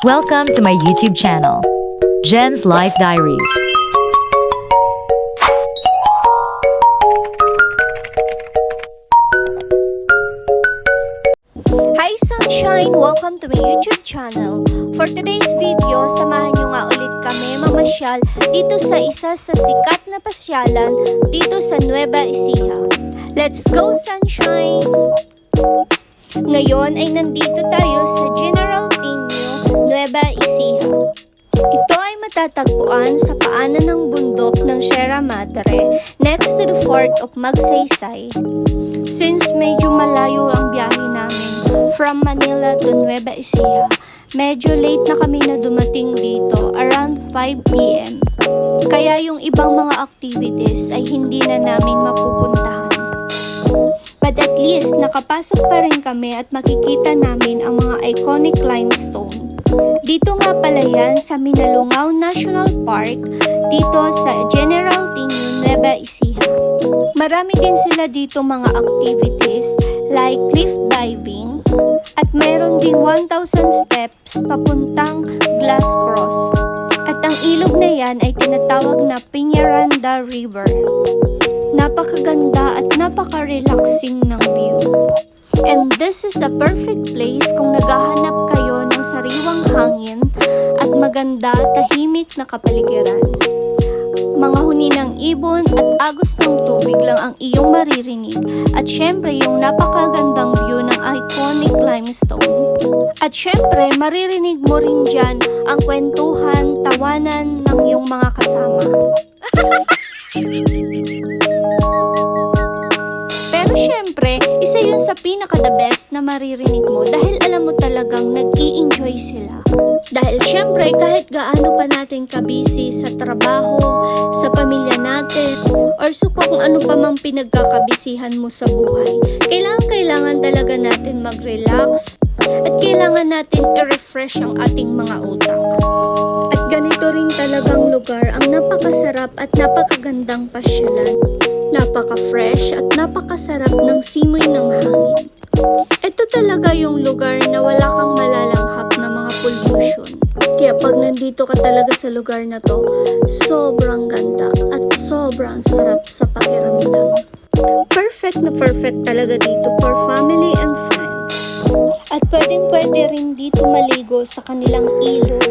Welcome to my YouTube channel, Jen's Life Diaries. Hi Sunshine! Welcome to my YouTube channel. For today's video, samahan nyo nga ulit kami mamasyal dito sa isa sa sikat na pasyalan dito sa Nueva Ecija. Let's go Sunshine! Ngayon ay nandito tayo sa General Tinio, Nueva Ecija. Ito ay matatagpuan sa paanan ng bundok ng Sierra Madre next to the fort of Magsaysay. Since medyo malayo ang biyahe namin from Manila to Nueva Ecija, medyo late na kami na dumating dito around 5 p.m. Kaya yung ibang mga activities ay hindi na namin mapupuntahan. But at least nakapasok pa rin kami at makikita namin ang mga iconic limestone. Dito nga pala yan sa Minalungaw National Park dito sa General Tinio, Nueva Ecija. Marami din sila dito mga activities like cliff diving at mayroon ding 1,000 steps papuntang Glass Cross. At ang ilog na yan ay tinatawag na Piñaranda River. Napakaganda at napaka-relaxing ng view. And this is a perfect place kung naghahanap kayo ng sariwang hangin at maganda tahimik na kapaligiran. Mga huni ng ibon at agos ng tubig lang ang iyong maririnig at syempre yung napakagandang view ng iconic limestone. At syempre maririnig mo rin dyan ang kwentuhan, tawanan ng iyong mga kasama. Pero syempre, isa yun sa pinaka-the best na maririnig mo dahil alam mo talagang nag-i-enjoy sila. Dahil syempre, kahit gaano pa natin kabisi sa trabaho, sa pamilya natin, or suko kung ano pa mang pinagkakabisihan mo sa buhay, kailangan talaga natin mag-relax at kailangan natin i-refresh ang ating mga utak. At ganito rin talagang lugar ang napakasarap at napakagandang pasyalan. Napaka-fresh at napakasarap ng simoy ng hangin. Ito talaga yung lugar na wala kang malalanghap na mga pollution. Kaya pag nandito ka talaga sa lugar na to, sobrang ganda at sobrang sarap sa pakiramdam. Perfect na perfect talaga dito for family and friends. At pwede rin dito maligo sa kanilang ilog.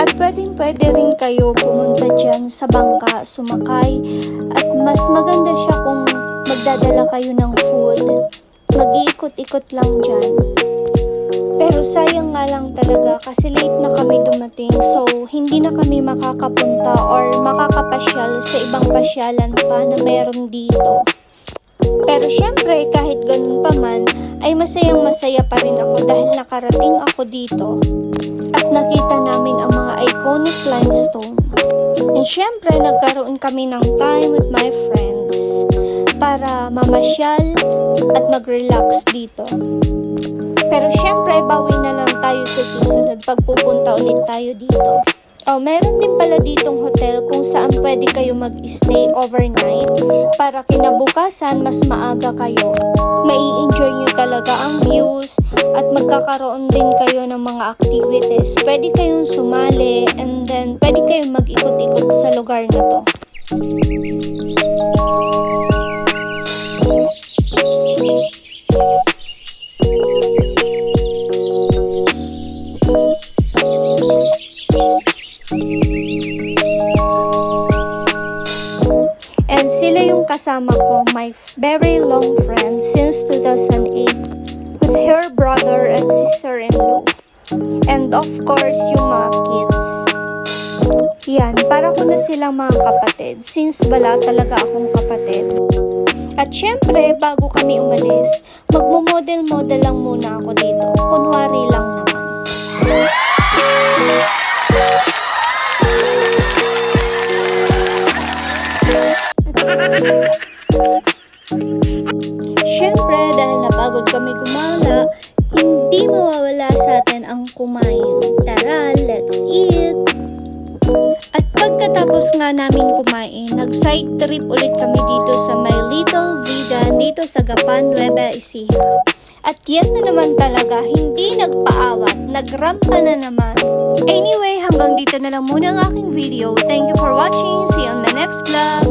At pwede rin kayo pumunta dyan sa bangka, sumakay. At mas maganda siya kung magdadala kayo ng food. Mag-iikot-ikot lang dyan. Pero sayang nga lang talaga kasi late na kami dumating. So, hindi na kami makakapunta or makakapasyal sa ibang pasyalan pa na meron dito. Pero syempre, kahit ganun pa man, ay masayang masaya pa rin ako dahil nakarating ako dito. At nakita namin ang mga iconic limestone. And syempre, nagkaroon kami ng time with my friends para mamasyal at mag-relax dito. Pero syempre, bawi na lang tayo sa susunod pag pupunta ulit tayo dito. Oh, meron din pala ditong hotel kung saan pwede kayo mag-stay overnight para kinabukasan mas maaga kayo. Mai-enjoy nyo talaga ang views at magkakaroon din kayo ng mga activities. Pwede kayong sumali and then pwede kayong mag-ikot-ikot sa lugar na to. And sila yung kasama ko, my very long friend since 2008 with her brother and sister-in-law. And of course, yung mga kids. Yan, para ko na silang mga kapatid since wala talaga akong kapatid. At syempre, bago kami umalis, magmo-model-model lang muna ako dito. Kunwari lang naman. Syempre, dahil napagod kami gumala, hindi mawawala sa atin ang kumain. Tara, let's eat! At pagkatapos nga namin kumain, nag-side trip ulit kami dito sa My Little Vegan dito sa Gapan, Nueva Ecija. At yan na naman talaga, hindi nagpaawat, nagrampa na naman. Anyway, hanggang dito na lang muna ang aking video. Thank you for watching. See you on the next vlog.